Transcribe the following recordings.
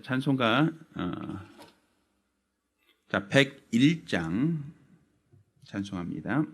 찬송가 101장 찬송합니다.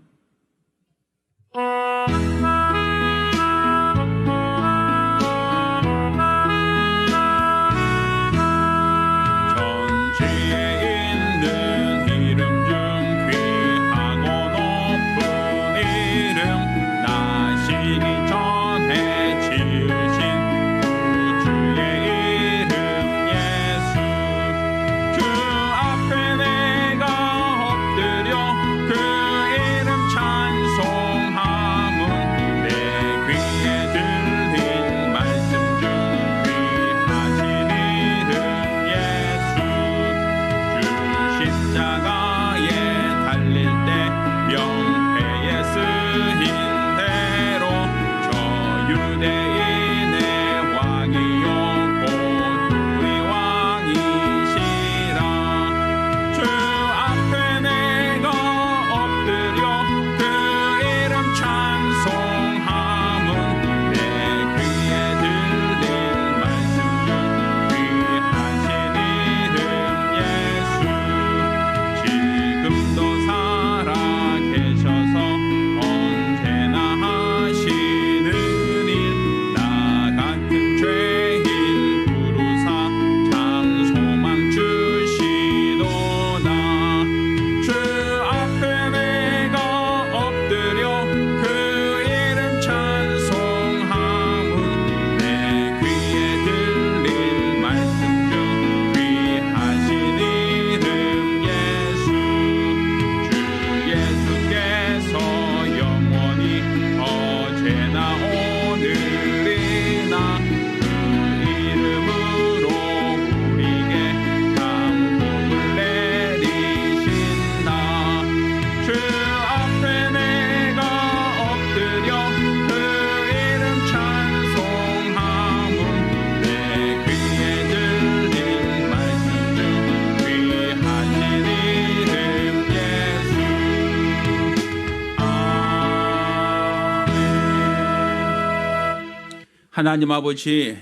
하나님 아버지,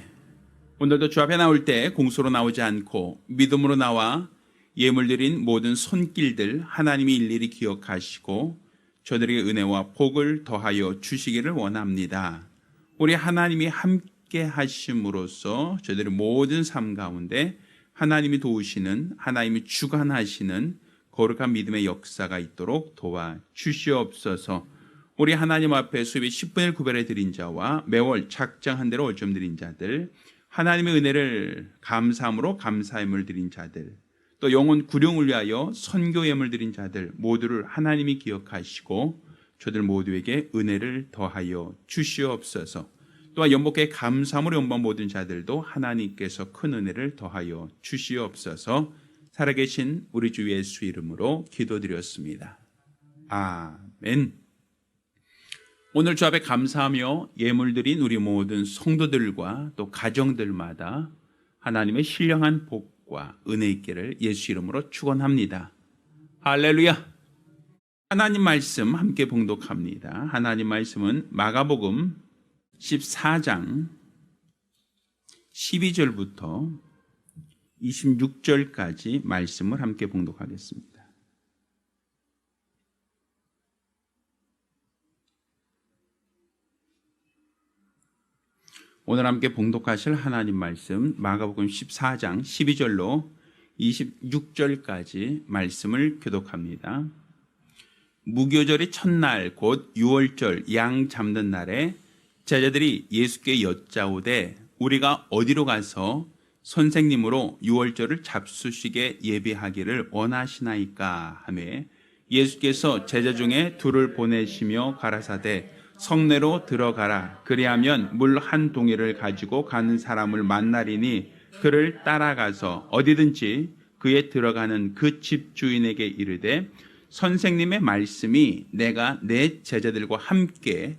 오늘도 주 앞에 나올 때 공수로 나오지 않고 믿음으로 나와 예물 드린 모든 손길들 하나님이 일일이 기억하시고 저들에게 은혜와 복을 더하여 주시기를 원합니다. 우리 하나님이 함께 하심으로써 저들의 모든 삶 가운데 하나님이 도우시는, 하나님이 주관하시는 거룩한 믿음의 역사가 있도록 도와주시옵소서. 우리 하나님 앞에 수입의 10분의 1 구별해 드린 자와 매월 작정한 대로 월점 드린 자들, 하나님의 은혜를 감사함으로 감사함을 드린 자들, 또 영혼 구령을 위하여 선교 예물 드린 자들 모두를 하나님이 기억하시고 저들 모두에게 은혜를 더하여 주시옵소서. 또한 연복의 감사함으로 영광 모든 자들도 하나님께서 큰 은혜를 더하여 주시옵소서. 살아계신 우리 주 예수 이름으로 기도드렸습니다. 아멘. 오늘 주 앞에 감사하며 예물 드린 우리 모든 성도들과 또 가정들마다 하나님의 신령한 복과 은혜 있기를 예수 이름으로 축원합니다. 할렐루야. 하나님 말씀 함께 봉독합니다. 하나님 말씀은 마가복음 14장 12절부터 26절까지 말씀을 함께 봉독하겠습니다. 오늘 함께 봉독하실 하나님 말씀 마가복음 14장 12절로 26절까지 말씀을 교독합니다. 무교절의 첫날 곧 유월절 양 잡는 날에 제자들이 예수께 여짜오되 우리가 어디로 가서 선생님으로 유월절을 잡수시게 예비하기를 원하시나이까 하매 예수께서 제자 중에 둘을 보내시며 가라사대 성내로 들어가라. 그리하면 물 한 동이를 가지고 가는 사람을 만나리니 그를 따라가서 어디든지 그에 들어가는 그 집 주인에게 이르되 선생님의 말씀이 내가 내 제자들과 함께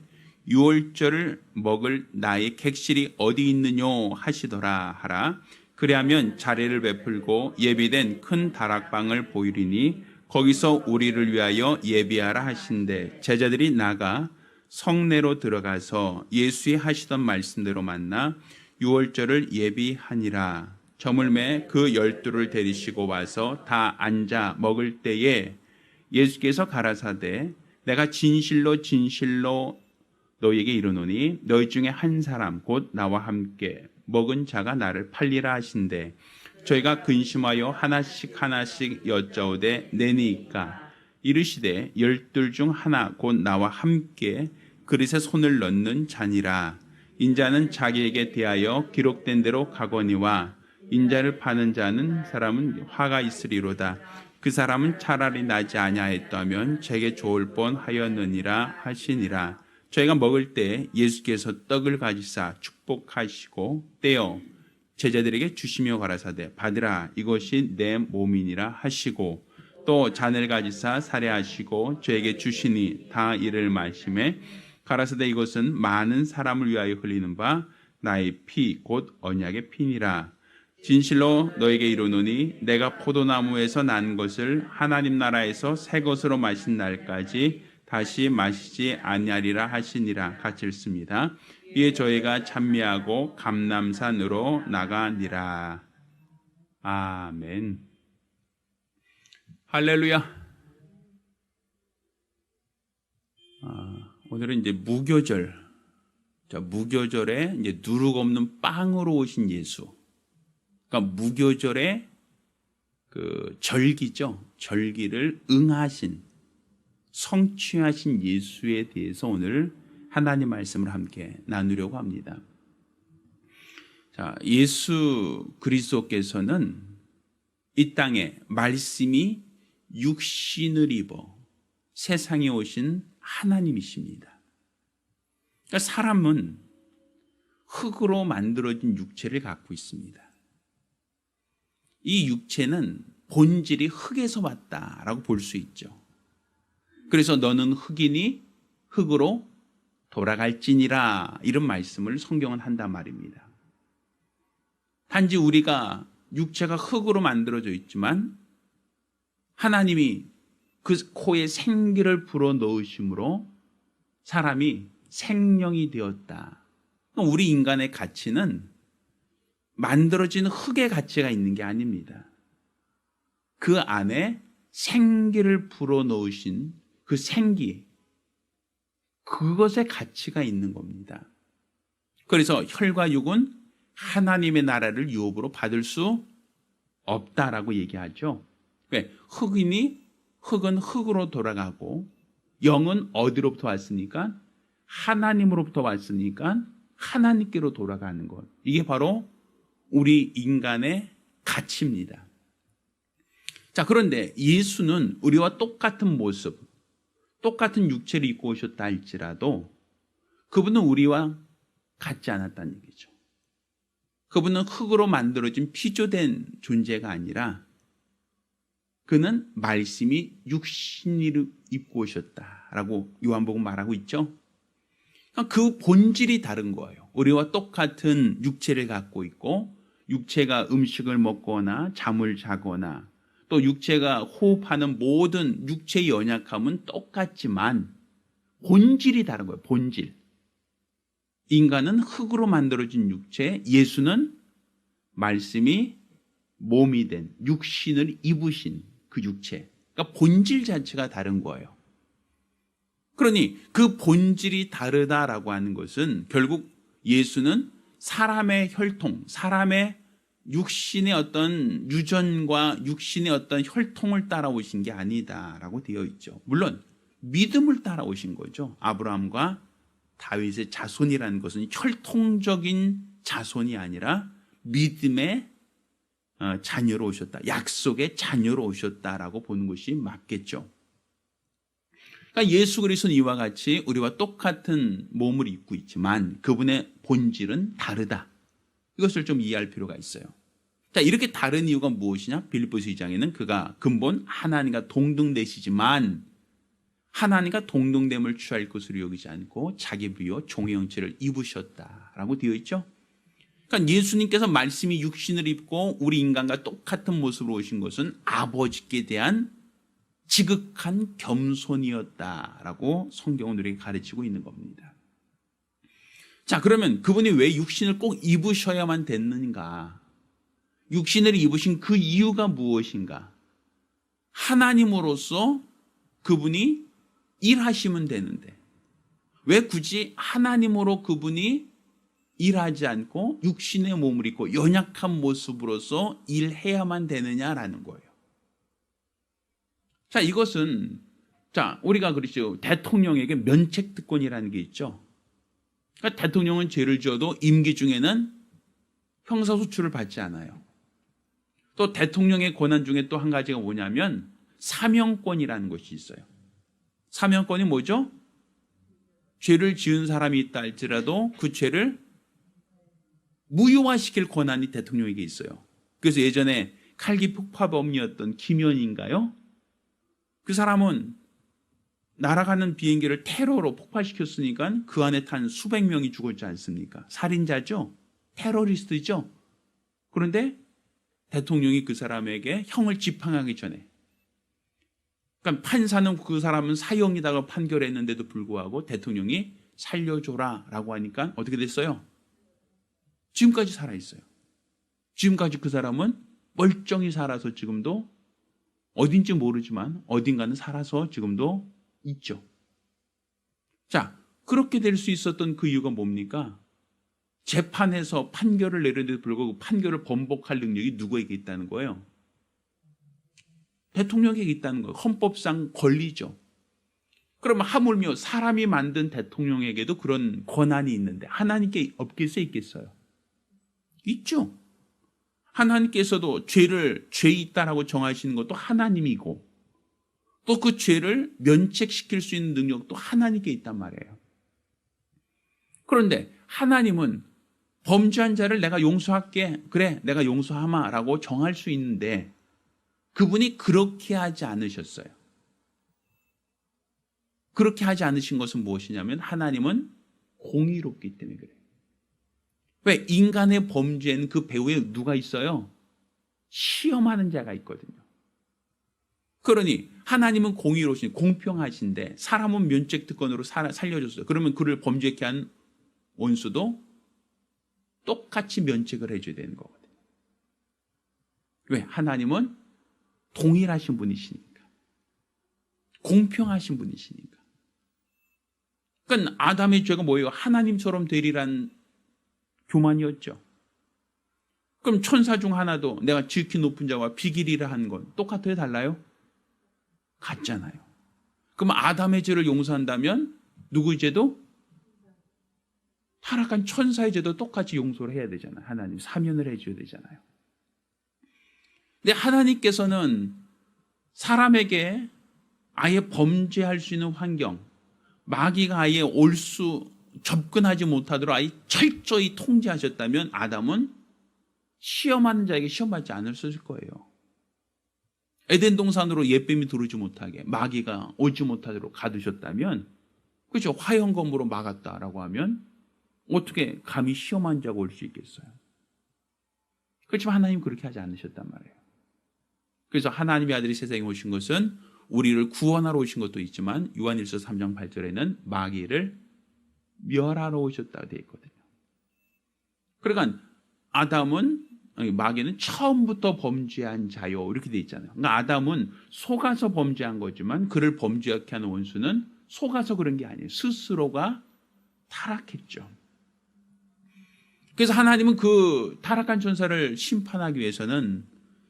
유월절을 먹을 나의 객실이 어디 있느뇨 하시더라 하라. 그리하면 자리를 베풀고 예비된 큰 다락방을 보이리니 거기서 우리를 위하여 예비하라 하신대 제자들이 나가 성내로 들어가서 예수의 하시던 말씀대로 만나 유월절을 예비하니라. 저물매 그 12를 데리시고 와서 다 앉아 먹을 때에 예수께서 가라사대 내가 진실로 진실로 너희에게 이르노니 너희 중에 한 사람 곧 나와 함께 먹은 자가 나를 팔리라 하신대 저희가 근심하여 하나씩 하나씩 여짜오되 내니까 이르시되 12 중 하나 곧 나와 함께 그릇에 손을 넣는 자니라 인자는 자기에게 대하여 기록된 대로 가거니와 인자를 파는 자는 사람은 화가 있으리로다 그 사람은 차라리 나지 아니하였다면 제게 좋을 뻔하였느니라 하시니라 저희가 먹을 때 예수께서 떡을 가지사 축복하시고 떼어 제자들에게 주시며 가라사대 받으라 이것이 내 몸이니라 하시고 또 잔을 가지사 살해하시고 저에게 주시니 다 이를 마시매 가라사대 이것은 많은 사람을 위하여 흘리는 바 나의 피 곧 언약의 피니라 진실로 너에게 이르노니 내가 포도나무에서 난 것을 하나님 나라에서 새 것으로 마신 날까지 다시 마시지 아니하리라 하시니라 같이 읽습니다. 이에 저희가 찬미하고 감람산으로 나가니라. 아멘. 할렐루야. 오늘은 이제 무교절. 무교절에 이제 누룩 없는 빵으로 오신 예수. 그러니까 무교절에 그 절기죠. 절기를 응하신 성취하신 예수에 대해서 오늘 하나님 말씀을 함께 나누려고 합니다. 자, 예수 그리스도께서는 이 땅에 말씀이 육신을 입어 세상에 오신 하나님이십니다. 그러니까 사람은 흙으로 만들어진 육체를 갖고 있습니다. 이 육체는 본질이 흙에서 왔다라고 볼 수 있죠. 그래서 너는 흙이니 흙으로 돌아갈지니라 이런 말씀을 성경은 한단 말입니다. 단지 우리가 육체가 흙으로 만들어져 있지만 하나님이 그 코에 생기를 불어넣으심으로 사람이 생명이 되었다. 우리 인간의 가치는 만들어진 흙의 가치가 있는 게 아닙니다. 그 안에 생기를 불어넣으신 그 생기, 그것의 가치가 있는 겁니다. 그래서 혈과 육은 하나님의 나라를 유업으로 받을 수 없다라고 얘기하죠. 흙은 흙으로 돌아가고 영은 어디로부터 왔으니까? 하나님으로부터 왔으니까 하나님께로 돌아가는 것. 이게 바로 우리 인간의 가치입니다. 자, 그런데 예수는 우리와 똑같은 모습, 똑같은 육체를 입고 오셨다 할지라도 그분은 우리와 같지 않았다는 얘기죠. 그분은 흙으로 만들어진 피조된 존재가 아니라 그는 말씀이 육신을 입고 오셨다라고 요한복음 말하고 있죠. 그 본질이 다른 거예요. 우리와 똑같은 육체를 갖고 있고 육체가 음식을 먹거나 잠을 자거나 또 육체가 호흡하는 모든 육체의 연약함은 똑같지만 본질이 다른 거예요. 본질. 인간은 흙으로 만들어진 육체, 예수는 말씀이 몸이 된 육신을 입으신 그 육체. 그러니까 본질 자체가 다른 거예요. 그러니 그 본질이 다르다라고 하는 것은 결국 예수는 사람의 혈통, 사람의 육신의 어떤 유전과 육신의 어떤 혈통을 따라오신 게 아니다라고 되어 있죠. 물론 믿음을 따라오신 거죠. 아브라함과 다윗의 자손이라는 것은 혈통적인 자손이 아니라 믿음의 자녀로 오셨다. 약속의 자녀로 오셨다라고 보는 것이 맞겠죠. 그러니까 예수 그리스도는 이와 같이 우리와 똑같은 몸을 입고 있지만 그분의 본질은 다르다. 이것을 좀 이해할 필요가 있어요. 자, 이렇게 다른 이유가 무엇이냐? 빌립보서 2장에는 그가 근본 하나님과 동등되시지만 하나님과 동등됨을 취할 것으로 여기지 않고 자기 비어 종의 형체를 입으셨다라고 되어 있죠. 그러니까 예수님께서 말씀이 육신을 입고 우리 인간과 똑같은 모습으로 오신 것은 아버지께 대한 지극한 겸손이었다라고 성경은 우리에게 가르치고 있는 겁니다. 자, 그러면 그분이 왜 육신을 꼭 입으셔야만 됐는가? 육신을 입으신 그 이유가 무엇인가? 하나님으로서 그분이 일하시면 되는데 왜 굳이 하나님으로 그분이 일하지 않고 육신의 몸을 입고 연약한 모습으로서 일해야만 되느냐라는 거예요. 자, 이것은 우리가 그렇죠. 대통령에게 면책특권이라는 게 있죠. 그러니까 대통령은 죄를 지어도 임기 중에는 형사소출을 받지 않아요. 또 대통령의 권한 중에 또 한 가지가 뭐냐면 사명권이라는 것이 있어요. 사명권이 뭐죠? 죄를 지은 사람이 있다 할지라도 그 죄를 무효화시킬 권한이 대통령에게 있어요. 그래서 예전에 칼기 폭파범이었던 김현인가요? 그 사람은 날아가는 비행기를 테러로 폭파시켰으니까 그 안에 탄 수백 명이 죽었지 않습니까? 살인자죠? 테러리스트죠? 그런데 대통령이 그 사람에게 형을 집행하기 전에, 그러니까 판사는 그 사람은 사형이다가 판결했는데도 불구하고 대통령이 살려줘라 라고 하니까 어떻게 됐어요? 지금까지 살아있어요. 지금까지 그 사람은 멀쩡히 살아서 지금도 어딘지 모르지만 어딘가는 살아서 지금도 있죠. 자, 그렇게 될 수 있었던 그 이유가 뭡니까? 재판에서 판결을 내렸는데도 불구하고 판결을 번복할 능력이 누구에게 있다는 거예요? 대통령에게 있다는 거예요. 헌법상 권리죠. 그러면 하물며 사람이 만든 대통령에게도 그런 권한이 있는데 하나님께 없겠어요? 있겠어요? 있죠. 하나님께서도 죄 있다라고 정하시는 것도 하나님이고 또 그 죄를 면책시킬 수 있는 능력도 하나님께 있단 말이에요. 그런데 하나님은 범죄한 자를 내가 용서할게, 그래 내가 용서하마라고 정할 수 있는데 그분이 그렇게 하지 않으셨어요. 그렇게 하지 않으신 것은 무엇이냐면 하나님은 공의롭기 때문에 그래요. 왜? 인간의 범죄는 그 배후에 누가 있어요? 시험하는 자가 있거든요. 그러니 하나님은 공의로우신 공평하신데 사람은 면책특권으로 살려줬어요. 그러면 그를 범죄케 한 원수도 똑같이 면책을 해줘야 되는 거거든요. 왜? 하나님은 동일하신 분이시니까. 공평하신 분이시니까. 그러니까 아담의 죄가 뭐예요? 하나님처럼 되리란 교만이었죠. 그럼 천사 중 하나도 내가 지극히 높은 자와 비길이라 한 건 똑같아요? 달라요? 같잖아요. 그럼 아담의 죄를 용서한다면 누구의 죄도? 타락한 천사의 죄도 똑같이 용서를 해야 되잖아요. 하나님 사면을 해줘야 되잖아요. 근데 하나님께서는 사람에게 아예 범죄할 수 있는 환경, 마귀가 아예 접근하지 못하도록 아예 철저히 통제하셨다면 아담은 시험하는 자에게 시험받지 않았을 거예요. 에덴 동산으로 옛뱀이 들어오지 못하게 마귀가 오지 못하도록 가두셨다면, 그렇죠? 화형검으로 막았다라고 하면 어떻게 감히 시험한 자가 올 수 있겠어요? 그렇지만 하나님 그렇게 하지 않으셨단 말이에요. 그래서 하나님의 아들이 세상에 오신 것은 우리를 구원하러 오신 것도 있지만 요한일서 3장 8절에는 마귀를 멸하러 오셨다고 되어 있거든요. 그러니까 마귀는 처음부터 범죄한 자요 이렇게 되어 있잖아요. 그러니까 아담은 속아서 범죄한 거지만 그를 범죄하게 하는 원수는 속아서 그런 게 아니에요. 스스로가 타락했죠. 그래서 하나님은 그 타락한 천사를 심판하기 위해서는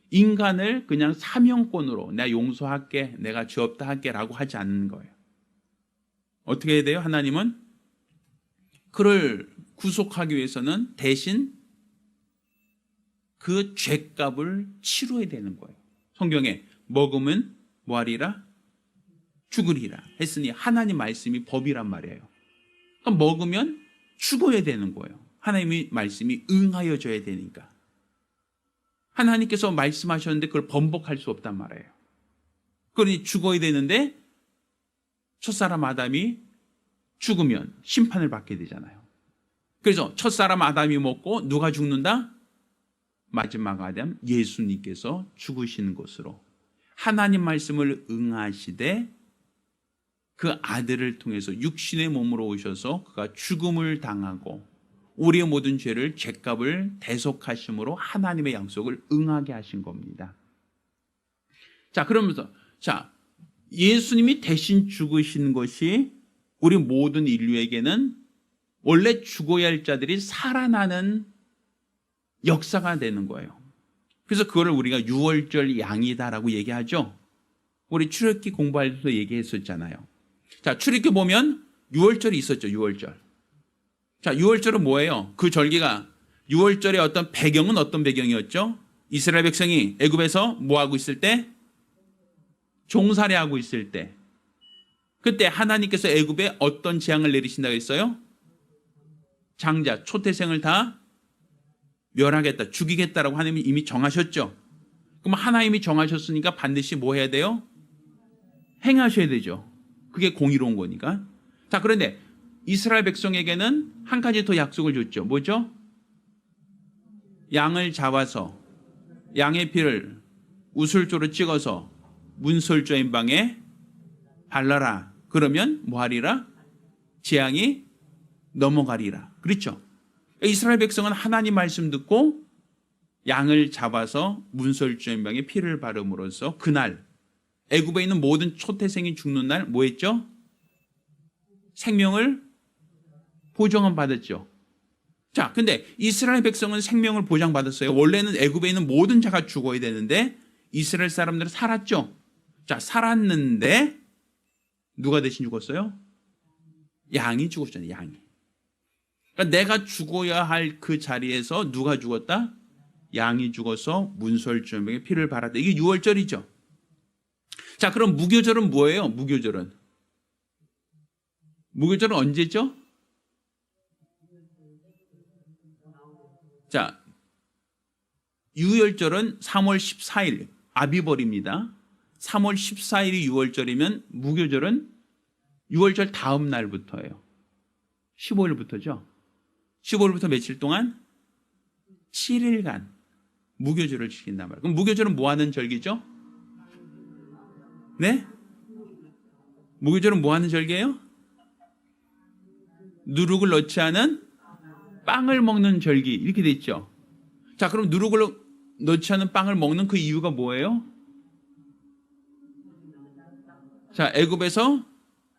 인간을 그냥 사명권으로 내가 용서할게, 내가 죄 없다 할게 라고 하지 않는 거예요. 어떻게 해야 돼요? 하나님은 그를 구속하기 위해서는 대신 그 죄값을 치러야 되는 거예요. 성경에 먹으면 뭐하리라? 죽으리라 했으니 하나님 말씀이 법이란 말이에요. 그러니까 먹으면 죽어야 되는 거예요. 하나님의 말씀이 응하여져야 되니까. 하나님께서 말씀하셨는데 그걸 번복할 수 없단 말이에요. 그러니 죽어야 되는데 첫사람 아담이 죽으면 심판을 받게 되잖아요. 그래서 첫사람 아담이 먹고 누가 죽는다? 마지막 아담 예수님께서 죽으시는 것으로 하나님 말씀을 응하시되 그 아들을 통해서 육신의 몸으로 오셔서 그가 죽음을 당하고 우리의 모든 죄를 죄값을 대속하심으로 하나님의 약속을 응하게 하신 겁니다. 자, 그러면서 예수님이 대신 죽으신 것이 우리 모든 인류에게는 원래 죽어야 할 자들이 살아나는 역사가 되는 거예요. 그래서 그거를 우리가 유월절 양이다라고 얘기하죠. 우리 출애굽기 공부할 때도 얘기했었잖아요. 자, 출애굽기 보면 유월절이 있었죠. 유월절. 자, 유월절은 뭐예요? 그 절기가 유월절의 어떤 배경은 어떤 배경이었죠? 이스라엘 백성이 애굽에서 뭐 하고 있을 때? 종살이하고 있을 때. 그때 하나님께서 애굽에 어떤 재앙을 내리신다고 했어요? 장자, 초태생을 다 멸하겠다, 죽이겠다라고 하나님이 이미 정하셨죠. 그럼 하나님이 정하셨으니까 반드시 뭐 해야 돼요? 행하셔야 되죠. 그게 공의로운 거니까. 자, 그런데 이스라엘 백성에게는 한 가지 더 약속을 줬죠. 뭐죠? 양을 잡아서 양의 피를 우슬조로 찍어서 문설주인 방에 발라라. 그러면 뭐 하리라? 재앙이 넘어가리라. 그렇죠? 이스라엘 백성은 하나님 말씀 듣고 양을 잡아서 문설주인 방에 피를 바름으로써 그날 애굽에 있는 모든 초태생이 죽는 날 뭐 했죠? 생명을 보장을 받았죠. 자, 근데 이스라엘 백성은 생명을 보장받았어요. 원래는 애굽에 있는 모든 자가 죽어야 되는데 이스라엘 사람들은 살았죠. 자, 살았는데 누가 대신 죽었어요? 양이 죽었잖아요. 양이. 그러니까 내가 죽어야 할 그 자리에서 누가 죽었다? 양이 죽어서 문설주병에 피를 발았다. 이게 유월절이죠. 자, 그럼 무교절은 뭐예요? 무교절은 언제죠? 자, 유월절은 3월 14일 아비벌입니다. 3월 14일이 유월절이면 무교절은 유월절 다음 날부터예요. 15일부터죠. 15일부터 며칠 동안? 7일간 무교절을 지킨단 말이에요. 그럼 무교절은 뭐 하는 절기죠? 네? 무교절은 뭐 하는 절기예요? 누룩을 넣지 않은 빵을 먹는 절기. 이렇게 돼 있죠. 자, 그럼 누룩을 넣지 않은 빵을 먹는 그 이유가 뭐예요? 자, 애굽에서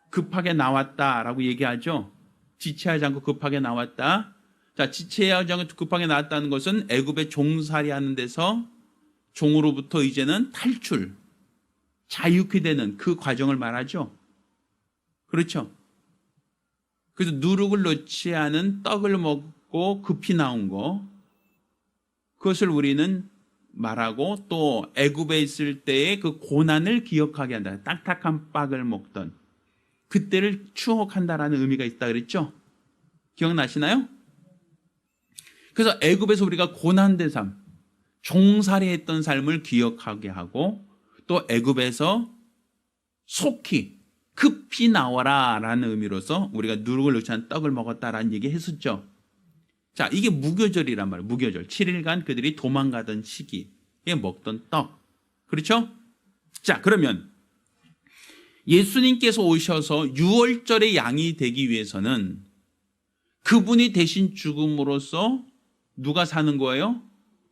급하게 나왔다라고 얘기하죠. 지체하지 않고 급하게 나왔다. 자, 지체하지 않고 급하게 나왔다는 것은 애굽에 종살이 하는 데서 종으로부터 이제는 탈출, 자유케 되는 그 과정을 말하죠. 그렇죠? 그래서 누룩을 넣지 않은 떡을 먹고 급히 나온 거, 그것을 우리는 말하고 또 애굽에 있을 때의 그 고난을 기억하게 한다. 딱딱한 빵을 먹던 그때를 추억한다라는 의미가 있다 그랬죠? 기억나시나요? 그래서 애굽에서 우리가 고난된 삶, 종살이했던 삶을 기억하게 하고 또 애굽에서 속히 급히 나와라 라는 의미로서 우리가 누룩을 넣지 않은 떡을 먹었다라는 얘기 했었죠. 자, 이게 무교절이란 말이에요. 무교절. 7일간 그들이 도망가던 시기에 먹던 떡. 그렇죠? 자, 그러면 예수님께서 오셔서 유월절의 양이 되기 위해서는 그분이 대신 죽음으로써 누가 사는 거예요?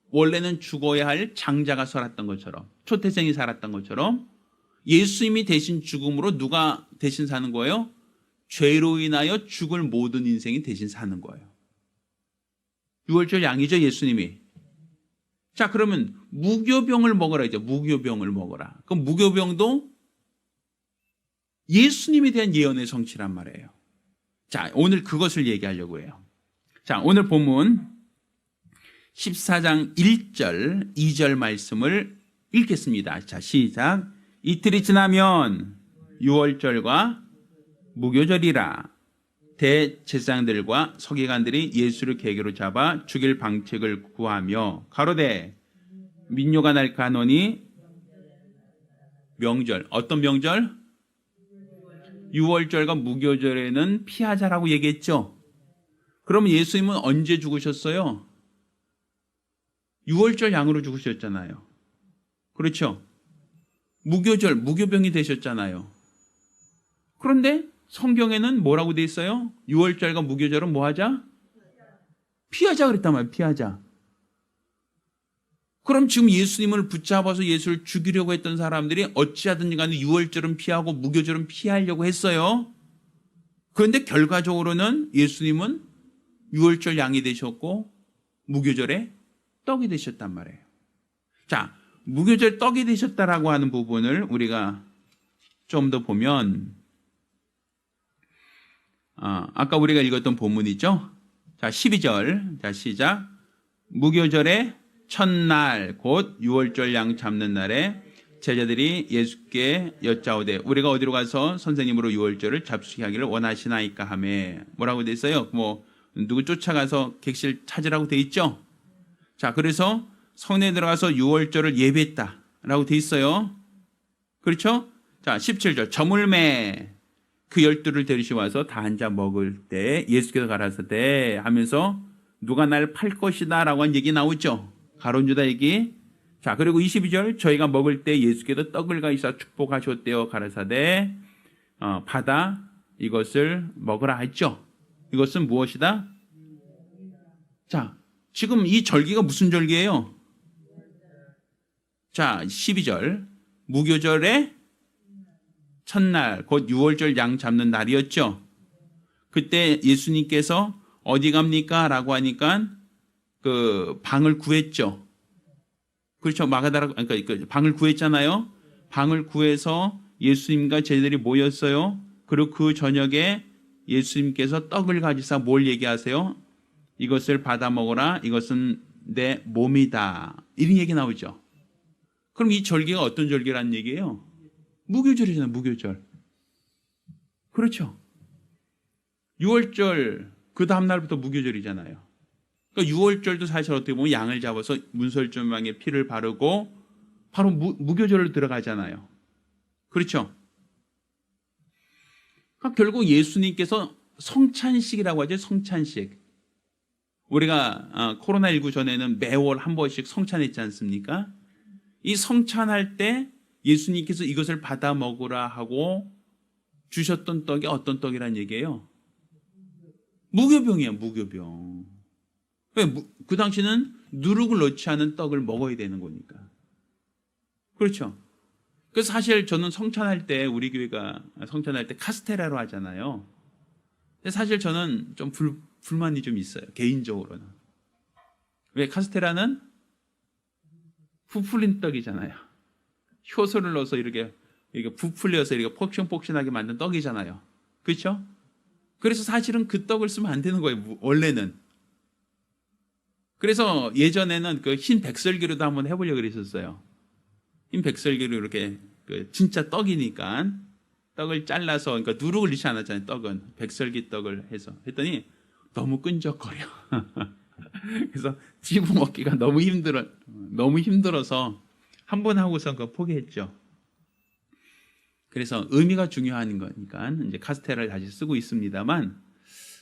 원래는 죽어야 할 장자가 살았던 것처럼, 초태생이 살았던 것처럼 예수님이 대신 죽음으로 누가 대신 사는 거예요? 죄로 인하여 죽을 모든 인생이 대신 사는 거예요. 유월절 양이죠, 예수님이. 자, 그러면 무교병을 먹어라 이제. 무교병을 먹어라. 그럼 무교병도 예수님에 대한 예언의 성취란 말이에요. 자, 오늘 그것을 얘기하려고 해요. 자, 오늘 본문 14장 1절, 2절 말씀을 읽겠습니다. 자, 시작. 이틀이 지나면 유월절과 무교절이라. 대제사장들과 서기관들이 예수를 계계로 잡아 죽일 방책을 구하며 가로되 민요가 날까노니 명절. 어떤 명절? 유월절과 무교절에는 피하자라고 얘기했죠. 그러면 예수님은 언제 죽으셨어요? 유월절 양으로 죽으셨잖아요. 그렇죠? 무교절, 무교병이 되셨잖아요. 그런데 성경에는 뭐라고 돼 있어요? 유월절과 무교절은 뭐 하자? 피하자 그랬단 말이에요. 피하자. 그럼 지금 예수님을 붙잡아서 예수를 죽이려고 했던 사람들이 어찌하든지 간에 유월절은 피하고 무교절은 피하려고 했어요. 그런데 결과적으로는 예수님은 유월절 양이 되셨고 무교절에 떡이 되셨단 말이에요. 자, 무교절 떡이 되셨다라고 하는 부분을 우리가 좀 더 보면 아까 우리가 읽었던 본문이죠. 자, 12절. 자, 시작. 무교절의 첫날 곧 유월절 양 잡는 날에 제자들이 예수께 여짜오되 우리가 어디로 가서 선생님으로 유월절을 잡수게 하기를 원하시나이까 하며 뭐라고 돼 있어요? 뭐 누구 쫓아가서 객실 찾으라고 돼 있죠? 자, 그래서 성내에 들어가서 유월절을 예배했다라고 돼 있어요. 그렇죠? 자, 17절. 저물매 그 12를 데리시 와서 다 앉아 먹을 때 예수께서 가라사대 하면서 누가 날 팔 것이다 라고 한 얘기 나오죠. 가룟 유다 얘기. 자, 그리고 22절. 저희가 먹을 때 예수께서 떡을 가지사 축복하셨대요 가라사대 받아 이것을 먹으라 했죠. 이것은 무엇이다? 자, 지금 이 절기가 무슨 절기예요? 자, 12절. 무교절의 첫날 곧 유월절 양 잡는 날이었죠. 그때 예수님께서 어디 갑니까? 라고 하니까 그 방을 구했죠. 그렇죠. 마가다라 그러니까 그 방을 구했잖아요. 방을 구해서 예수님과 제자들이 모였어요. 그리고 그 저녁에 예수님께서 떡을 가지사 뭘 얘기하세요? 이것을 받아 먹어라. 이것은 내 몸이다. 이런 얘기 나오죠. 그럼 이 절기가 어떤 절기라는 얘기예요? 무교절이잖아요. 무교절. 그렇죠. 6월절 그 다음 날부터 무교절이잖아요. 그러니까 6월절도 사실 어떻게 보면 양을 잡아서 문설주망에 피를 바르고 바로 무교절로 들어가잖아요. 그렇죠. 그러니까 결국 예수님께서 성찬식이라고 하죠. 성찬식. 우리가 코로나19 전에는 매월 한 번씩 성찬했지 않습니까? 이 성찬할 때 예수님께서 이것을 받아 먹으라 하고 주셨던 떡이 어떤 떡이란 얘기예요? 무교병이에요. 무교병. 그 당시는 누룩을 넣지 않은 떡을 먹어야 되는 거니까. 그렇죠. 그래서 사실 저는 성찬할 때 우리 교회가 성찬할 때 카스테라로 하잖아요. 근데 사실 저는 좀 불만이 좀 있어요. 개인적으로는. 왜 카스테라는 부풀린 떡이잖아요. 효소를 넣어서 이렇게 부풀려서 이렇게 폭신폭신하게 만든 떡이잖아요. 그렇죠? 그래서 사실은 그 떡을 쓰면 안 되는 거예요. 원래는. 그래서 예전에는 그 흰 백설기로도 한번 해보려고 그랬었어요. 흰 백설기로 이렇게 진짜 떡이니까 떡을 잘라서 그러니까 누룩을 넣지 않았잖아요. 떡은 백설기 떡을 해서 했더니 너무 끈적거려. 그래서 씹어 먹기가 너무 힘들어서 한 번 하고서 그거 포기했죠. 그래서 의미가 중요한 거니까 이제 카스테라를 다시 쓰고 있습니다만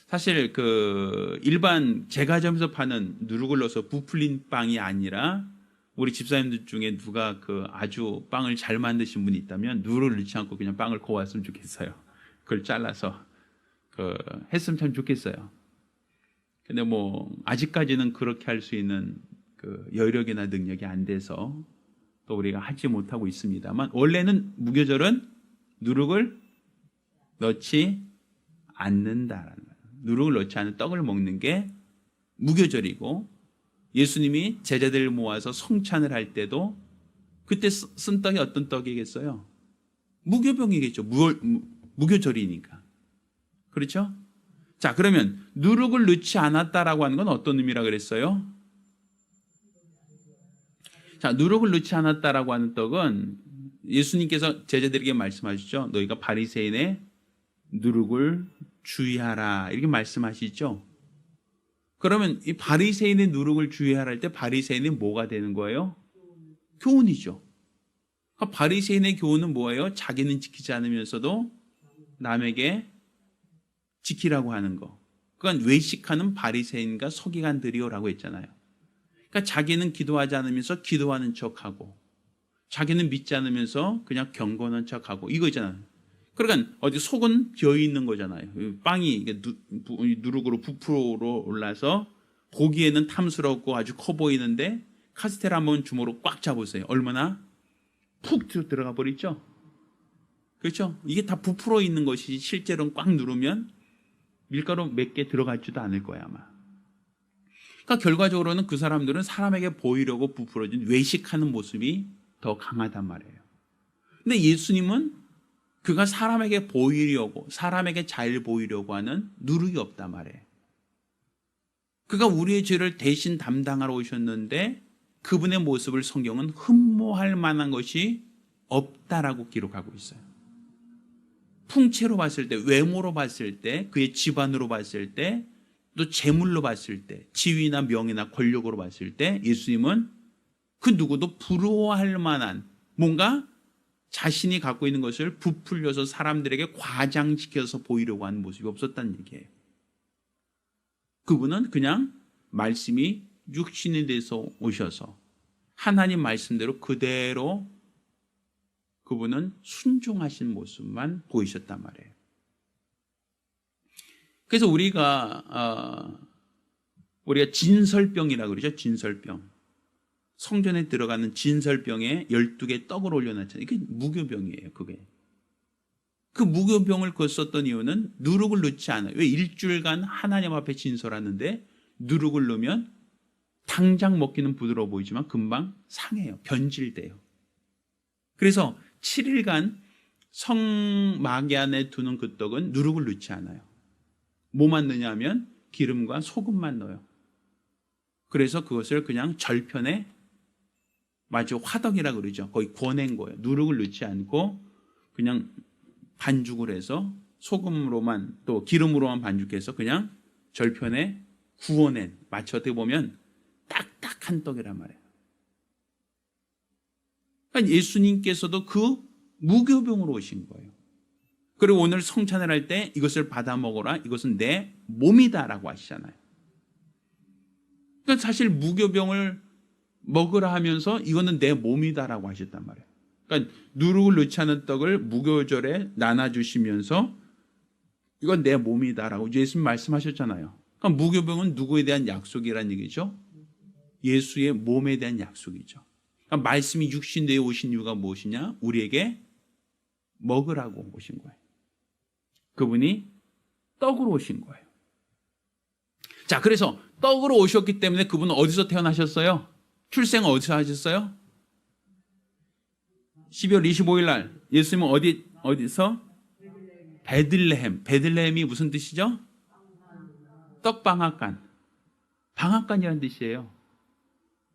사실 그 일반 제과점에서 파는 누룩을 넣어서 부풀린 빵이 아니라 우리 집사님들 중에 누가 그 아주 빵을 잘 만드신 분이 있다면 누룩을 넣지 않고 그냥 빵을 고왔으면 좋겠어요. 그걸 잘라서 했으면 참 좋겠어요. 근데 뭐 아직까지는 그렇게 할 수 있는 그 여력이나 능력이 안 돼서 또 우리가 하지 못하고 있습니다만 원래는 무교절은 누룩을 넣지 않는다라는 거예요. 누룩을 넣지 않은 떡을 먹는 게 무교절이고 예수님이 제자들을 모아서 성찬을 할 때도 그때 쓴 떡이 어떤 떡이겠어요? 무교병이겠죠. 무교절이니까. 그렇죠? 자, 그러면 누룩을 넣지 않았다라고 하는 건 어떤 의미라 그랬어요? 자, 누룩을 넣지 않았다라고 하는 떡은 예수님께서 제자들에게 말씀하시죠. 너희가 바리새인의 누룩을 주의하라 이렇게 말씀하시죠. 그러면 이 바리새인의 누룩을 주의하라 할 때 바리새인이 뭐가 되는 거예요? 교훈이죠. 그러니까 바리새인의 교훈은 뭐예요? 자기는 지키지 않으면서도 남에게 지키라고 하는 거. 그건 외식하는 바리새인과 서기관들이요라고 했잖아요. 그러니까 자기는 기도하지 않으면서 기도하는 척하고 자기는 믿지 않으면서 그냥 경건한 척하고 이거 있잖아요. 그러니까 어디 속은 비어 있는 거잖아요. 빵이 누룩으로 부풀어 올라서 보기에는 탐스럽고 아주 커 보이는데 카스텔 한번 주먹으로 꽉 잡으세요. 얼마나 푹 들어가 버리죠. 그렇죠? 이게 다 부풀어 있는 것이 실제로는 꽉 누르면 밀가루 몇 개 들어가지도 않을 거야 아마. 그러니까 결과적으로는 그 사람들은 사람에게 보이려고 부풀어진 외식하는 모습이 더 강하단 말이에요. 근데 예수님은 그가 사람에게 보이려고, 사람에게 잘 보이려고 하는 누룩이 없단 말이에요. 그가 우리의 죄를 대신 담당하러 오셨는데 그분의 모습을 성경은 흠모할 만한 것이 없다라고 기록하고 있어요. 풍채로 봤을 때, 외모로 봤을 때, 그의 집안으로 봤을 때, 또 재물로 봤을 때, 지위나 명예나 권력으로 봤을 때 예수님은 그 누구도 부러워할 만한 뭔가 자신이 갖고 있는 것을 부풀려서 사람들에게 과장시켜서 보이려고 하는 모습이 없었다는 얘기예요. 그분은 그냥 말씀이 육신이 돼서 오셔서 하나님 말씀대로 그대로 그분은 순종하신 모습만 보이셨단 말이에요. 그래서 우리가 진설병이라고 그러죠. 진설병. 성전에 들어가는 진설병에 12개 떡을 올려놨잖아요. 이게 무교병이에요. 그게. 그 무교병을 썼던 이유는 누룩을 넣지 않아요. 왜? 일주일간 하나님 앞에 진설하는데 누룩을 넣으면 당장 먹기는 부드러워 보이지만 금방 상해요. 변질돼요. 그래서 7일간 성막이 안에 두는 그 떡은 누룩을 넣지 않아요. 뭐만 넣냐면 기름과 소금만 넣어요. 그래서 그것을 그냥 절편에 마치 화덕이라고 그러죠. 거의 구워낸 거예요. 누룩을 넣지 않고 그냥 반죽을 해서 소금으로만 또 기름으로만 반죽해서 그냥 절편에 구워낸, 마치 어떻게 보면 딱딱한 떡이란 말이에요. 그러니까 예수님께서도 그 무교병으로 오신 거예요. 그리고 오늘 성찬을 할 때 이것을 받아 먹어라, 이것은 내 몸이다라고 하시잖아요. 그러니까 사실 무교병을 먹으라 하면서 이거는 내 몸이다라고 하셨단 말이에요. 그러니까 누룩을 넣지 않은 떡을 무교절에 나눠주시면서 이건 내 몸이다라고 예수님 말씀하셨잖아요. 그러니까 무교병은 누구에 대한 약속이란 얘기죠? 예수의 몸에 대한 약속이죠. 그러니까 말씀이 육신되어 오신 이유가 무엇이냐? 우리에게 먹으라고 오신 거예요. 그분이 떡으로 오신 거예요. 자, 그래서 떡으로 오셨기 때문에 그분은 어디서 태어나셨어요? 출생은 어디서 하셨어요? 12월 25일 날 예수님은 어디서? 베들레헴. 베들레헴이 무슨 뜻이죠? 떡방앗간. 방앗간이라는 뜻이에요.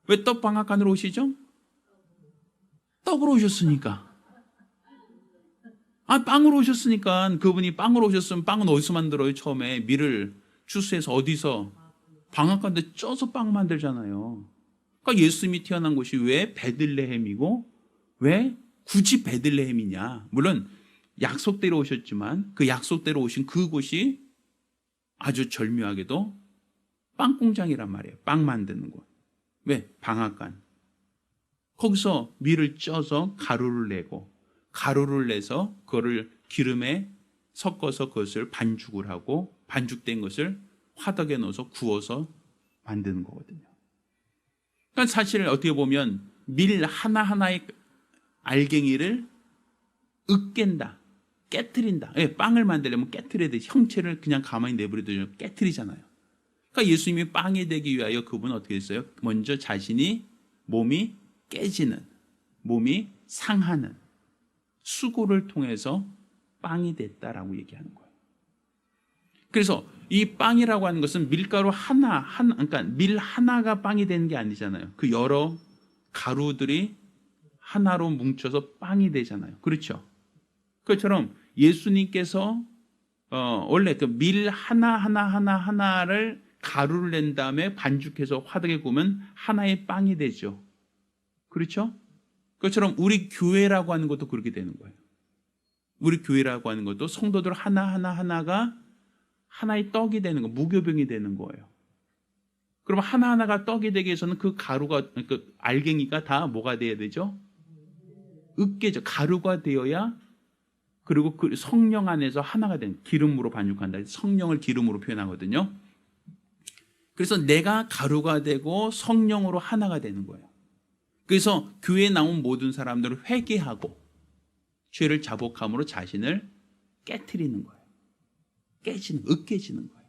왜 떡방앗간으로 오시죠? 떡으로 오셨으니까. 빵으로 오셨으니까. 그분이 빵으로 오셨으면 빵은 어디서 만들어요? 처음에 밀을 추수해서 어디서? 방앗간에 쪄서 빵 만들잖아요. 그러니까 예수님이 태어난 곳이 왜 베들레헴이고 왜 굳이 베들레헴이냐? 물론 약속대로 오셨지만 그 약속대로 오신 그곳이 아주 절묘하게도 빵 공장이란 말이에요. 빵 만드는 곳. 왜? 방앗간. 거기서 밀을 쪄서 가루를 내고 가루를 내서 그거를 기름에 섞어서 그것을 반죽을 하고 반죽된 것을 화덕에 넣어서 구워서 만드는 거거든요. 그러니까 사실 어떻게 보면 밀 하나하나의 알갱이를 으깬다, 깨트린다. 빵을 만들려면 깨트려야 돼. 형체를 그냥 가만히 내버려두면 깨트리잖아요. 그러니까 예수님이 빵이 되기 위하여 그분은 어떻게 했어요? 먼저 자신이 몸이 깨지는, 몸이 상하는 수고를 통해서 빵이 됐다라고 얘기하는 거예요. 그래서 이 빵이라고 하는 것은 밀가루 그러니까 밀 하나가 빵이 되는 게 아니잖아요. 그 여러 가루들이 하나로 뭉쳐서 빵이 되잖아요. 그렇죠? 그것처럼 예수님께서 원래 그 밀 하나를 가루를 낸 다음에 반죽해서 화덕에 구우면 하나의 빵이 되죠. 그렇죠? 그것처럼 우리 교회라고 하는 것도 그렇게 되는 거예요. 우리 교회라고 하는 것도 성도들 하나가 하나의 떡이 되는 거, 무교병이 되는 거예요. 그럼 하나하나가 떡이 되기 위해서는 그 가루가, 그 알갱이가 다 뭐가 돼야 되죠? 으깨져. 가루가 되어야, 그리고 그 성령 안에서 하나가 된, 기름으로 반죽한다. 성령을 기름으로 표현하거든요. 그래서 내가 가루가 되고 성령으로 하나가 되는 거예요. 그래서 교회에 나온 모든 사람들을 회개하고 죄를 자복함으로 자신을 깨트리는 거예요. 으깨지는 거예요.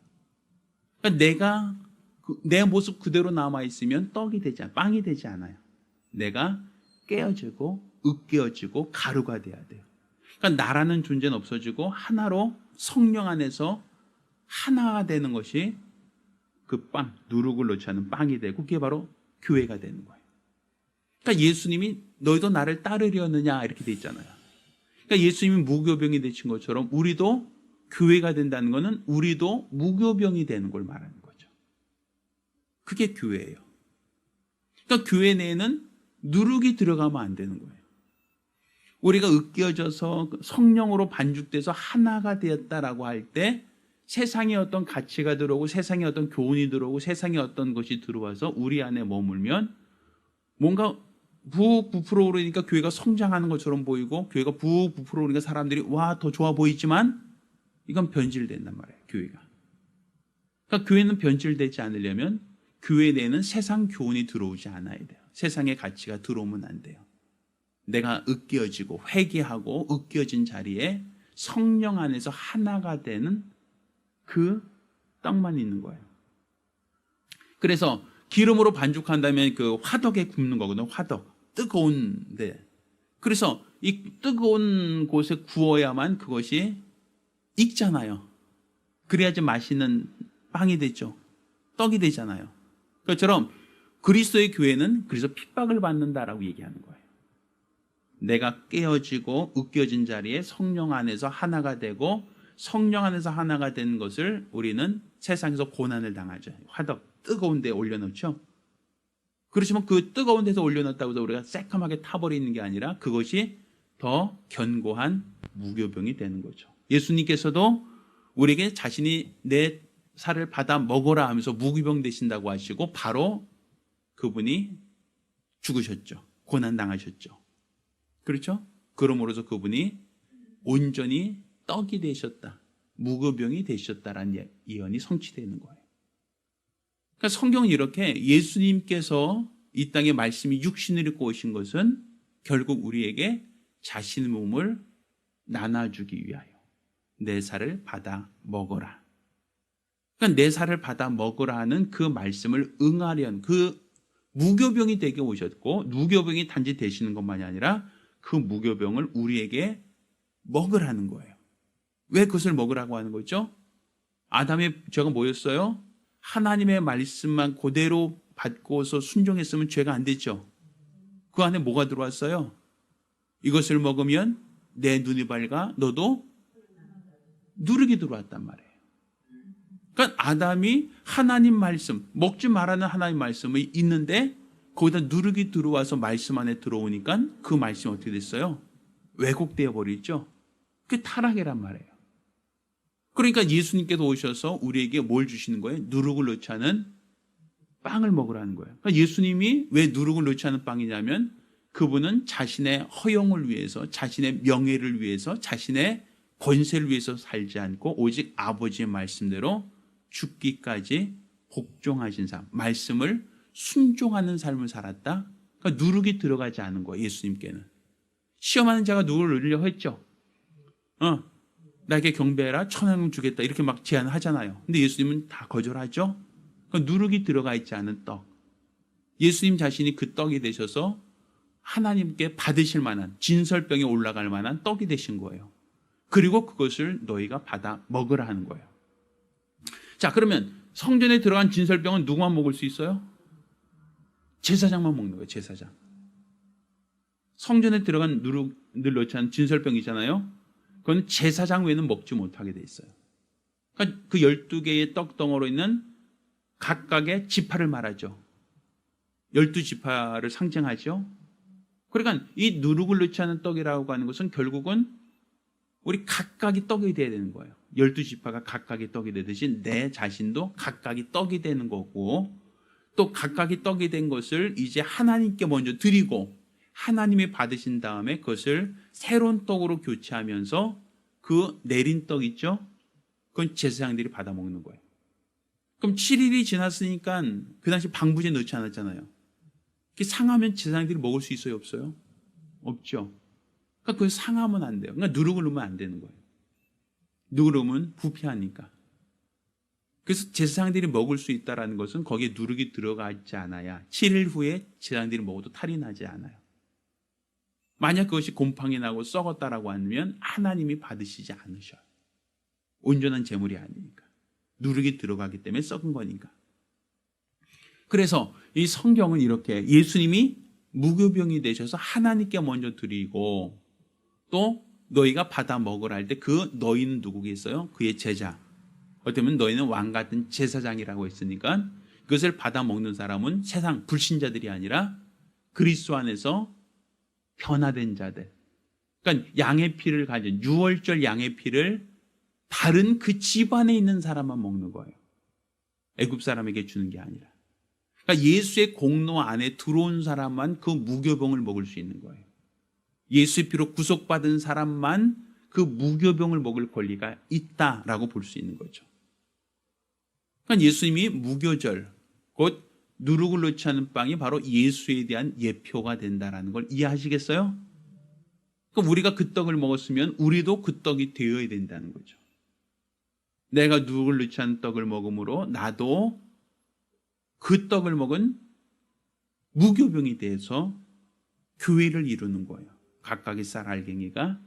그러니까 내가 내 모습 그대로 남아있으면 빵이 되지 않아요. 내가 깨어지고 으깨어지고 가루가 돼야 돼요. 그러니까 나라는 존재는 없어지고 하나로 성령 안에서 하나가 되는 것이 그 누룩을 넣지 않은 빵이 되고 그게 바로 교회가 되는 거예요. 그러니까 예수님이 너희도 나를 따르려느냐 이렇게 돼 있잖아요. 그러니까 예수님이 무교병이 되신 것처럼 우리도 교회가 된다는 것은 우리도 무교병이 되는 걸 말하는 거죠. 그게 교회예요. 그러니까 교회 내에는 누룩이 들어가면 안 되는 거예요. 우리가 으깨어져서 성령으로 반죽돼서 하나가 되었다라고 할 때 세상에 어떤 가치가 들어오고 세상에 어떤 교훈이 들어오고 세상에 어떤 것이 들어와서 우리 안에 머물면 뭔가 부엌 부풀어 오르니까 교회가 성장하는 것처럼 보이고 교회가 부엌 부풀어 오르니까 사람들이 와 더 좋아 보이지만 이건 변질된단 말이에요. 교회가. 그러니까 교회는 변질되지 않으려면 교회 내에는 세상 교훈이 들어오지 않아야 돼요. 세상의 가치가 들어오면 안 돼요. 내가 으깨어지고 회개하고 으깨어진 자리에 성령 안에서 하나가 되는 그 떡만 있는 거예요. 그래서 기름으로 반죽한다면 그 화덕에 굽는 거거든요. 화덕. 뜨거운데. 그래서 이 뜨거운 곳에 구워야만 그것이 익잖아요. 그래야지 맛있는 빵이 되죠. 떡이 되잖아요. 그것처럼 그리스도의 교회는 그래서 핍박을 받는다라고 얘기하는 거예요. 내가 깨어지고 으깨어진 자리에 성령 안에서 하나가 되고 성령 안에서 하나가 된 것을 우리는 세상에서 고난을 당하죠. 화덕, 뜨거운 데에 올려놓죠. 그렇지만 그 뜨거운 데서 올려놓았다고 해서 우리가 새까맣게 타버리는 게 아니라 그것이 더 견고한 무교병이 되는 거죠. 예수님께서도 우리에게 자신이 내 살을 받아 먹어라 하면서 무교병 되신다고 하시고 바로 그분이 죽으셨죠. 고난 당하셨죠. 그렇죠? 그러므로서 그분이 온전히 떡이 되셨다. 무교병이 되셨다라는 예언이 성취되는 거예요. 그러니까 성경은 이렇게 예수님께서 이 땅에 말씀이 육신을 입고 오신 것은 결국 우리에게 자신의 몸을 나눠주기 위하여 내 살을 받아 먹어라. 그러니까 내 살을 받아 먹으라 하는 그 말씀을 응하려는 그 무교병이 되게 오셨고 무교병이 단지 되시는 것만이 아니라 그 무교병을 우리에게 먹으라는 거예요. 왜 그것을 먹으라고 하는 거죠? 아담의 죄가 뭐였어요? 하나님의 말씀만 그대로 받고서 순종했으면 죄가 안 됐죠. 그 안에 뭐가 들어왔어요? 이것을 먹으면 내 눈이 밝아 너도 누룩이 들어왔단 말이에요. 그러니까 아담이 하나님 말씀, 먹지 말라는 하나님 말씀이 있는데 거기다 누룩이 들어와서 말씀 안에 들어오니까 그 말씀이 어떻게 됐어요? 왜곡되어 버리죠. 그게 타락이란 말이에요. 그러니까 예수님께서 오셔서 우리에게 뭘 주시는 거예요? 누룩을 넣지 않은 빵을 먹으라는 거예요. 그러니까 예수님이 왜 누룩을 넣지 않은 빵이냐면 그분은 자신의 허영을 위해서, 자신의 명예를 위해서, 자신의 권세를 위해서 살지 않고 오직 아버지의 말씀대로 죽기까지 복종하신 삶, 말씀을 순종하는 삶을 살았다. 그러니까 누룩이 들어가지 않은 거예요. 예수님께는. 시험하는 자가 누룩을 넣으려 했죠. 나에게 경배해라, 1,000원 주겠다 이렇게 막 제안하잖아요. 근데 예수님은 다 거절하죠. 그러니까 누룩이 들어가 있지 않은 떡. 예수님 자신이 그 떡이 되셔서 하나님께 받으실 만한, 진설병에 올라갈 만한 떡이 되신 거예요. 그리고 그것을 너희가 받아 먹으라 하는 거예요. 자, 그러면 성전에 들어간 진설병은 누구만 먹을 수 있어요? 제사장만 먹는 거예요. 제사장. 성전에 들어간 누룩을 넣지 않은 진설병이잖아요. 그건 제사장 외에는 먹지 못하게 돼 있어요. 그러니까 그 12개의 떡덩어리는 각각의 지파를 말하죠. 12지파를 상징하죠. 그러니까 이 누룩을 넣지 않은 떡이라고 하는 것은 결국은 우리 각각이 떡이 돼야 되는 거예요. 12지파가 각각이 떡이 되듯이 내 자신도 각각이 떡이 되는 거고 또 각각이 떡이 된 것을 이제 하나님께 먼저 드리고 하나님이 받으신 다음에 그것을 새로운 떡으로 교체하면서 그 내린 떡 있죠? 그건 제사장들이 받아 먹는 거예요. 그럼 7일이 지났으니까 그 당시 방부제 넣지 않았잖아요. 그게 상하면 제사장들이 먹을 수 있어요, 없어요? 없죠. 그러니까 그걸 상하면 안 돼요. 그러니까 누룩을 넣으면 안 되는 거예요. 누룩을 넣으면 부패하니까. 그래서 제사장들이 먹을 수 있다는 것은 거기에 누룩이 들어가지 않아야 7일 후에 제사장들이 먹어도 탈이 나지 않아요. 만약 그것이 곰팡이 나고 썩었다라고 하면 하나님이 받으시지 않으셔요. 온전한 제물이 아니니까. 누룩이 들어가기 때문에 썩은 거니까. 그래서 이 성경은 이렇게 예수님이 무교병이 되셔서 하나님께 먼저 드리고 또 너희가 받아 먹으라 할 때 그 너희는 누구겠어요? 그의 제자. 어떻게 보면 너희는 왕 같은 제사장이라고 했으니까 그것을 받아 먹는 사람은 세상 불신자들이 아니라 그리스도 안에서 변화된 자들. 그러니까 양의 피를 가진 유월절 양의 피를 다른 그 집안에 있는 사람만 먹는 거예요. 애굽 사람에게 주는 게 아니라. 그러니까 예수의 공로 안에 들어온 사람만 그 무교병을 먹을 수 있는 거예요. 예수의 피로 구속받은 사람만 그 무교병을 먹을 권리가 있다라고 볼 수 있는 거죠. 그러니까 예수님이 무교절, 곧 누룩을 넣지 않은 빵이 바로 예수에 대한 예표가 된다라는 걸 이해하시겠어요? 그럼 우리가 그 떡을 먹었으면 우리도 그 떡이 되어야 된다는 거죠. 내가 누룩을 넣지 않은 떡을 먹음으로 나도 그 떡을 먹은 무교병이 돼서 교회를 이루는 거예요. 각각의 쌀 알갱이가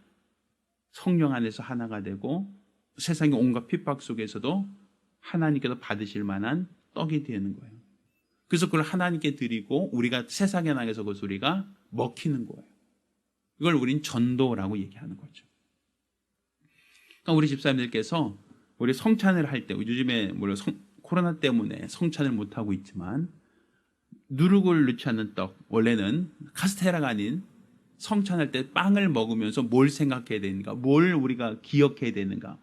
성령 안에서 하나가 되고 세상의 온갖 핍박 속에서도 하나님께서 받으실 만한 떡이 되는 거예요. 그래서 그걸 하나님께 드리고 우리가 세상에 나가서 그것을 우리가 먹히는 거예요. 이걸 우린 전도라고 얘기하는 거죠. 그러니까 우리 집사님들께서 우리 성찬을 할 때 요즘에 물론 코로나 때문에 성찬을 못하고 있지만 누룩을 넣지 않는 떡, 원래는 카스테라가 아닌 성찬할 때 빵을 먹으면서 뭘 생각해야 되는가, 뭘 우리가 기억해야 되는가.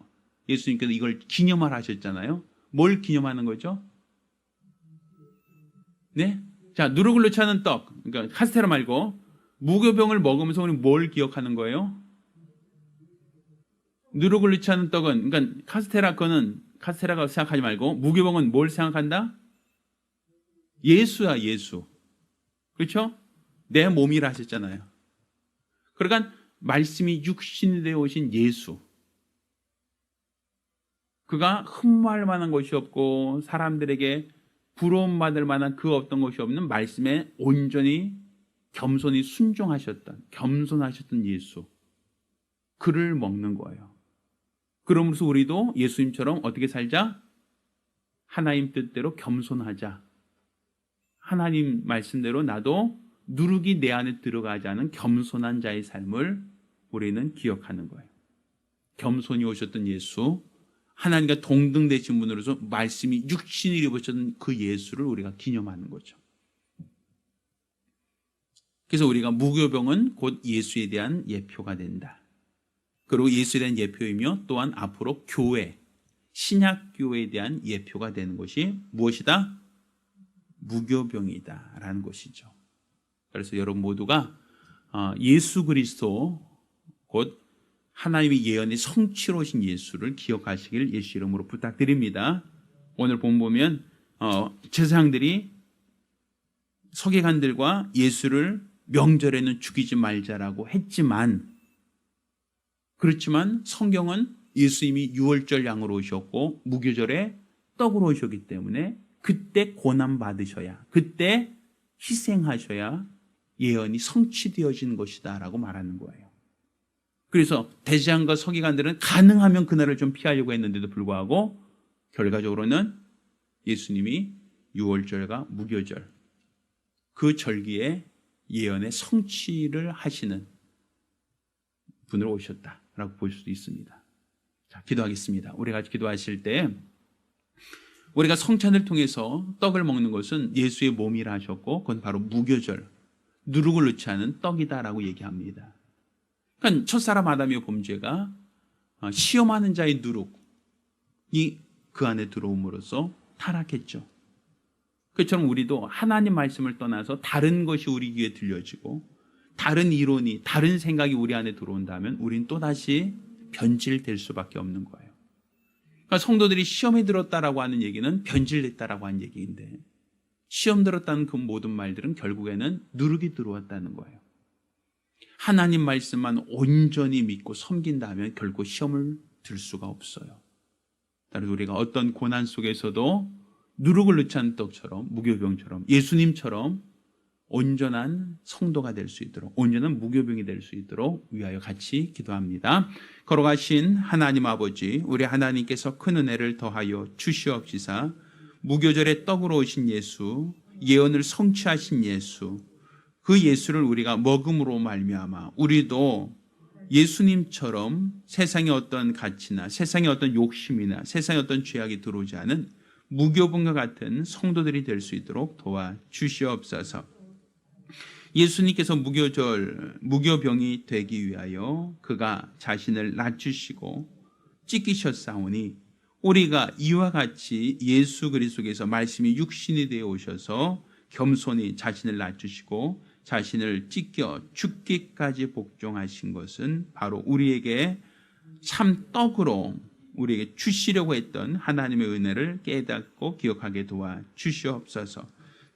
예수님께서 이걸 기념하라 하셨잖아요. 뭘 기념하는 거죠? 네? 자, 누룩을 넣지 않은 떡, 그러니까 카스테라 말고 무교병을 먹으면서 우리 뭘 기억하는 거예요? 누룩을 넣지 않은 떡은, 그러니까 카스테라 거는 카스테라가 생각하지 말고 무교병은 뭘 생각한다? 예수야, 예수. 그렇죠? 내 몸이라 하셨잖아요. 그러니까 말씀이 육신이 되어 오신 예수. 그가 흠모할 만한 것이 없고 사람들에게 부러움 받을 만한 그 어떤 것이 없는 말씀에 온전히 겸손히 순종하셨던, 겸손하셨던 예수. 그를 먹는 거예요. 그러면서 우리도 예수님처럼 어떻게 살자? 하나님 뜻대로 겸손하자. 하나님 말씀대로 나도 누룩이 내 안에 들어가지 않은 겸손한 자의 삶을 우리는 기억하는 거예요. 겸손히 오셨던 예수, 하나님과 동등되신 분으로서 말씀이 육신을 입으셨던 그 예수를 우리가 기념하는 거죠. 그래서 우리가 무교병은 곧 예수에 대한 예표가 된다. 그리고 예수에 대한 예표이며 또한 앞으로 교회, 신약교회에 대한 예표가 되는 것이 무엇이다? 무교병이다 라는 것이죠. 그래서 여러분 모두가 예수 그리스도 곧 하나님의 예언의 성취로 오신 예수를 기억하시길 예수 이름으로 부탁드립니다. 오늘 보면 제사장들이 서기관들과 예수를 명절에는 죽이지 말자라고 했지만, 그렇지만 성경은 예수님이 유월절 양으로 오셨고 무교절에 떡으로 오셨기 때문에 그때 고난 받으셔야, 그때 희생하셔야 예언이 성취되어지는 것이다 라고 말하는 거예요. 그래서 대제사장과 서기관들은 가능하면 그날을 좀 피하려고 했는데도 불구하고 결과적으로는 예수님이 유월절과 무교절 그 절기에 예언의 성취를 하시는 분으로 오셨다라고 볼 수도 있습니다. 자, 기도하겠습니다. 우리가 기도하실 때 우리가 성찬을 통해서 떡을 먹는 것은 예수의 몸이라 하셨고 그건 바로 무교절, 누룩을 넣지 않은 떡이다라고 얘기합니다. 그러니까 첫사람 아담의 범죄가 시험하는 자의 누룩이 그 안에 들어옴으로써 타락했죠. 그처럼 우리도 하나님 말씀을 떠나서 다른 것이 우리 귀에 들려지고 다른 이론이, 다른 생각이 우리 안에 들어온다면 우린 또다시 변질될 수밖에 없는 거예요. 그러니까 성도들이 시험에 들었다라고 하는 얘기는 변질됐다라고 하는 얘기인데, 시험 들었다는 그 모든 말들은 결국에는 누룩이 들어왔다는 거예요. 하나님 말씀만 온전히 믿고 섬긴다면 결코 시험을 들 수가 없어요. 따라서 우리가 어떤 고난 속에서도 누룩을 넣지 않은 떡처럼, 무교병처럼, 예수님처럼 온전한 성도가 될 수 있도록, 온전한 무교병이 될 수 있도록 위하여 같이 기도합니다. 걸어가신 하나님 아버지, 우리 하나님께서 큰 은혜를 더하여 주시옵시사 무교절에 떡으로 오신 예수, 예언을 성취하신 예수, 그 예수를 우리가 먹음으로 말미암아 우리도 예수님처럼 세상의 어떤 가치나 세상의 어떤 욕심이나 세상의 어떤 죄악이 들어오지 않은 무교병과 같은 성도들이 될 수 있도록 도와주시옵소서. 예수님께서 무교병이 되기 위하여 그가 자신을 낮추시고 찢기셨사오니 우리가 이와 같이 예수 그리스도께서 말씀이 육신이 되어 오셔서 겸손히 자신을 낮추시고 자신을 찢겨 죽기까지 복종하신 것은 바로 우리에게 참 떡으로 우리에게 주시려고 했던 하나님의 은혜를 깨닫고 기억하게 도와주시옵소서.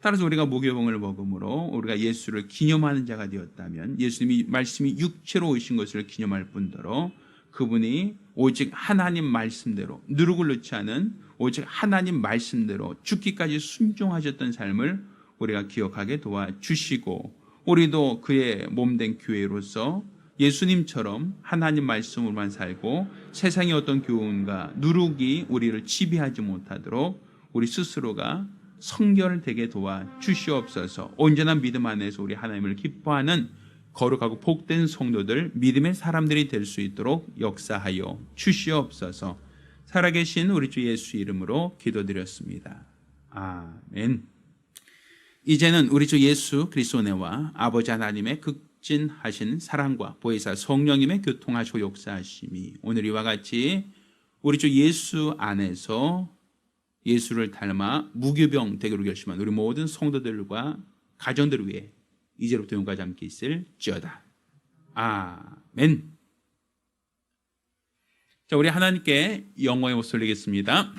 따라서 우리가 무교병을 먹음으로 우리가 예수를 기념하는 자가 되었다면, 예수님이 말씀이 육체로 오신 것을 기념할 뿐더러 그분이 오직 하나님 말씀대로, 누룩을 넣지 않은 오직 하나님 말씀대로 죽기까지 순종하셨던 삶을 우리가 기억하게 도와주시고, 우리도 그의 몸된 교회로서 예수님처럼 하나님 말씀으로만 살고 세상의 어떤 교훈과 누룩이 우리를 지배하지 못하도록 우리 스스로가 성결되게 도와주시옵소서. 온전한 믿음 안에서 우리 하나님을 기뻐하는 거룩하고 복된 성도들, 믿음의 사람들이 될 수 있도록 역사하여 주시옵소서. 살아계신 우리 주 예수 이름으로 기도드렸습니다. 아멘. 이제는 우리 주 예수 그리스도의 은혜와 아버지 하나님의 극진하신 사랑과 보혜사 성령님의 교통하시고 역사하심이 오늘 이와 같이 우리 주 예수 안에서 예수를 닮아 무교병 되기로 결심한 우리 모든 성도들과 가정들을 위해 이제부터永까지 함께 있을지어다. 아멘. 자, 우리 하나님께 영광의 목소리 드리겠습니다.